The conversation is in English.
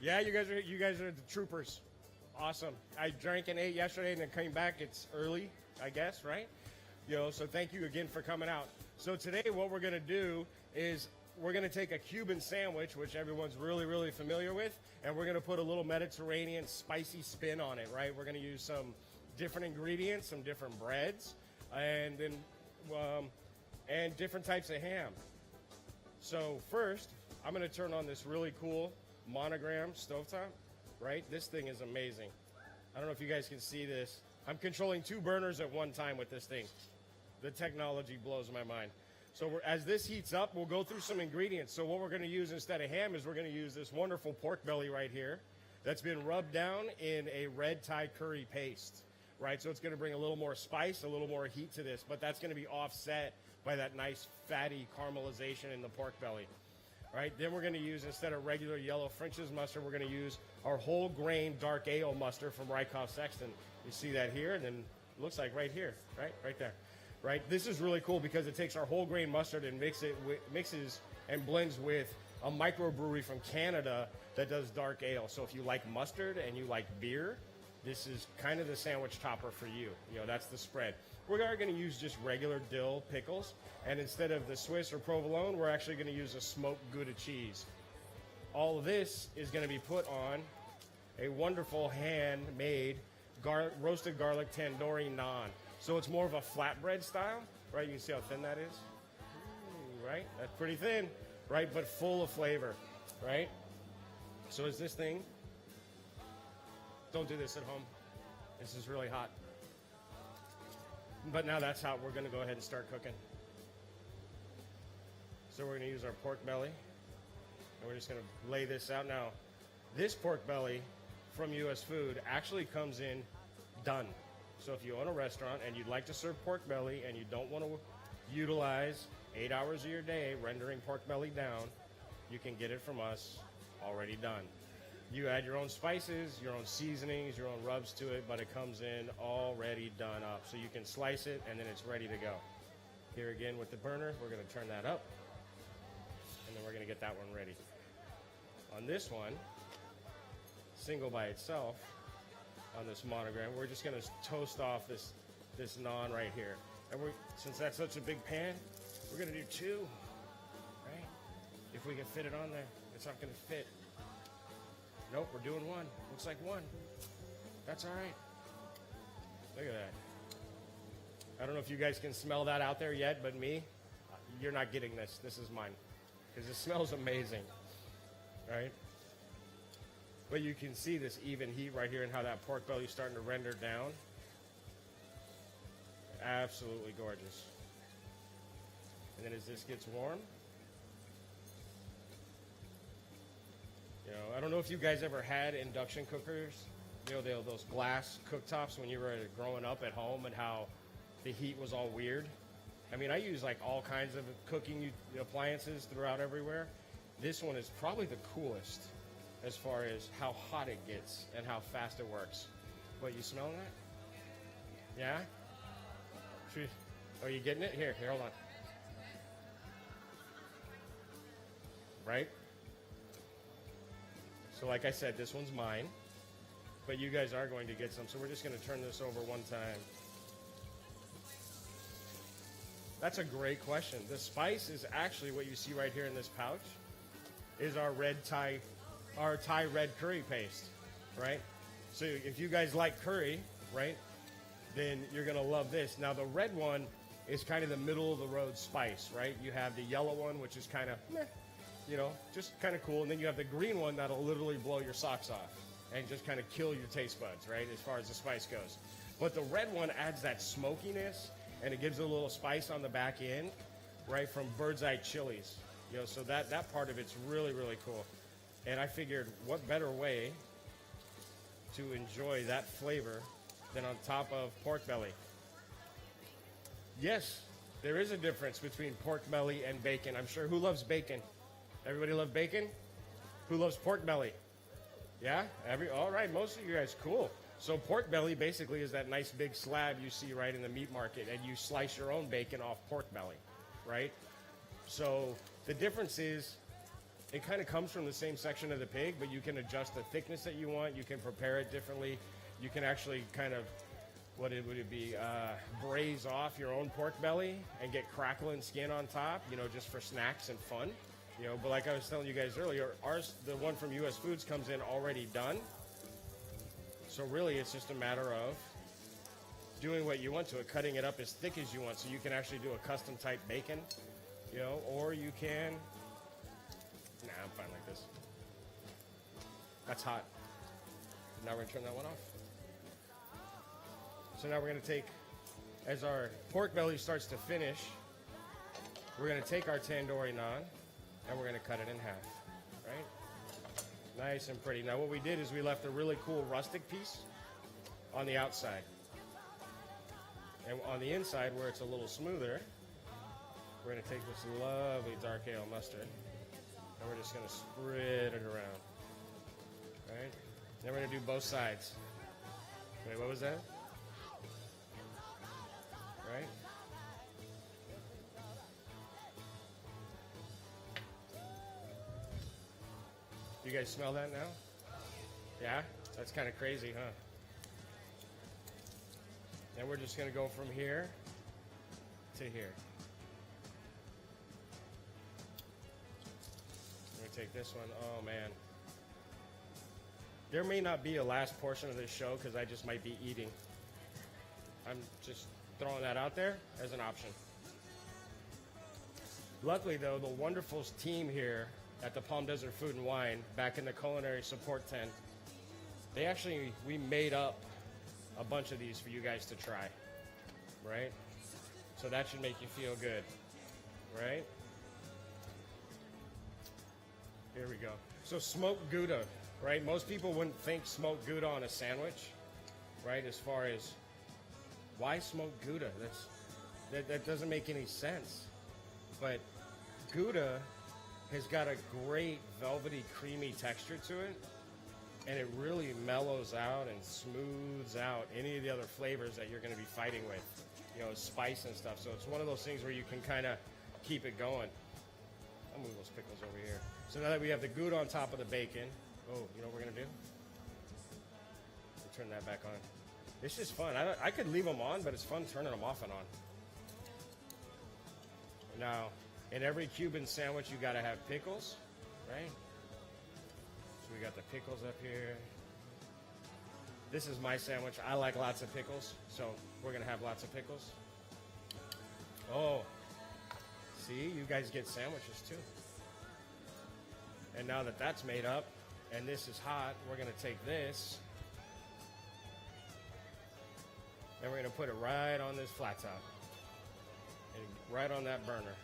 Yeah, you guys are the troopers. Awesome. I drank and ate yesterday and then came back. It's early, I guess, right? So thank you again for coming out. So today what we're going to do is we're going to take a Cuban sandwich, which everyone's really, really familiar with, and we're going to put a little Mediterranean spicy spin on it, right? We're going to use some different ingredients, some different breads, and then and different types of ham. So first, I'm going to turn on this really cool monogram stovetop, right? This thing is amazing. I don't know if you guys can see this. I'm controlling 2 burners at one time with this thing. The technology blows my mind. So as this heats up, we'll go through some ingredients. So what we're going to use instead of ham is we're going to use this wonderful pork belly right here that's been rubbed down in a red Thai curry paste, right? So it's going to bring a little more spice, a little more heat to this, but that's going to be offset by that nice fatty caramelization in the pork belly. Right, then we're going to use, instead of regular yellow French's mustard, we're going to use our whole grain dark ale mustard from Rykoff Sexton. You see that here, and then it looks like right here, right there. Right, this is really cool because it takes our whole grain mustard and mixes and blends with a microbrewery from Canada that does dark ale. So if you like mustard and you like beer, this is kind of the sandwich topper for you. That's the spread. We're going to use just regular dill pickles, and instead of the Swiss or provolone, we're actually going to use a smoked Gouda cheese. All of this is going to be put on a wonderful handmade roasted garlic tandoori naan. So it's more of a flatbread style, right? You can see how thin that is. Ooh, right? That's pretty thin, right? But full of flavor, right? So is this thing... Don't do this at home. This is really hot. But now that's how we're going to go ahead and start cooking. So we're going to use our pork belly, and we're just going to lay this out. Now, this pork belly from US Food actually comes in done. So if you own a restaurant and you'd like to serve pork belly and you don't want to utilize 8 hours of your day rendering pork belly down, you can get it from us already done. You add your own spices, your own seasonings, your own rubs to it, but it comes in already done up. So you can slice it and then it's ready to go. Here again with the burner, we're going to turn that up, and then we're going to get that one ready. On this one, single by itself, on this monogram, we're just going to toast off this naan right here. And since that's such a big pan, we're going to do 2, right? If we can fit it on there. It's not going to fit. Nope, we're doing 1. Looks like 1. That's all right. Look at that. I don't know if you guys can smell that out there yet, but me, you're not getting this. This is mine. Because it smells amazing, right? But you can see this even heat right here and how that pork belly is starting to render down. Absolutely gorgeous. And then as this gets warm, I don't know if you guys ever had induction cookers, those glass cooktops when you were growing up at home, and how the heat was all weird. I mean, I use like all kinds of cooking appliances throughout everywhere. This one is probably the coolest as far as how hot it gets and how fast it works. What, you smelling that? Yeah? Are you getting it? Here, hold on. Right? So like I said, this one's mine, but you guys are going to get some. So we're just going to turn this over one time. That's a great question. The spice is actually what you see right here in this pouch is our Thai red curry paste, right? So if you guys like curry, right, then you're going to love this. Now the red one is kind of the middle of the road spice, right? You have the yellow one, which is kind of meh, just kind of cool. And then you have the green one that'll literally blow your socks off and just kind of kill your taste buds, right, as far as the spice goes. But the red one adds that smokiness, and it gives it a little spice on the back end, right, from bird's eye chilies. So that part of it's really, really cool. And I figured what better way to enjoy that flavor than on top of pork belly. Yes, there is a difference between pork belly and bacon. I'm sure. Who loves bacon? Everybody love bacon? Who loves pork belly? Yeah? All right, most of you guys, cool. So pork belly basically is that nice big slab you see right in the meat market, and you slice your own bacon off pork belly, right? So the difference is it kind of comes from the same section of the pig, but you can adjust the thickness that you want. You can prepare it differently. You can actually kind of, would it be, braise off your own pork belly and get crackling skin on top, you know, just for snacks and fun. You know, but like I was telling you guys earlier, ours, the one from US Foods, comes in already done. So really, it's just a matter of doing what you want to it, cutting it up as thick as you want, so you can actually do a custom type bacon, you know, or you can. Nah, I'm fine like this. That's hot. Now we're gonna turn that one off. So now we're gonna take, as our pork belly starts to finish, we're gonna take our tandoori naan and we're gonna cut it in half, right? Nice and pretty. Now what we did is we left a really cool rustic piece on the outside. And on the inside, where it's a little smoother, we're gonna take this lovely dark ale mustard and we're just gonna spread it around, right? Then we're gonna do both sides. Wait, what was that? Right? You guys smell that now? Yeah? That's kind of crazy, huh? Then we're just gonna go from here to here. Let me take this one. Oh man. There may not be a last portion of this show because I just might be eating. I'm just throwing that out there as an option. Luckily though, the wonderful team here at the Palm Desert Food and Wine, back in the culinary support tent, we made up a bunch of these for you guys to try, right? So that should make you feel good, right? Here we go. So smoked Gouda, right? Most people wouldn't think smoked Gouda on a sandwich, right? As far as why smoked Gouda? That doesn't make any sense. But Gouda has got a great velvety, creamy texture to it, and it really mellows out and smooths out any of the other flavors that you're going to be fighting with, you know, spice and stuff. So it's one of those things where you can kind of keep it going. I'll move those pickles over here. So now that we have the Gouda on top of the bacon, oh, you know what we're going to do? We'll turn that back on. It's just fun. I could leave them on, but it's fun turning them off and on. Now, in every Cuban sandwich, you got to have pickles, right? So we got the pickles up here. This is my sandwich. I like lots of pickles, so we're going to have lots of pickles. Oh, see, you guys get sandwiches too. And now that that's made up and this is hot, we're going to take this and we're going to put it right on this flat top and right on that burner.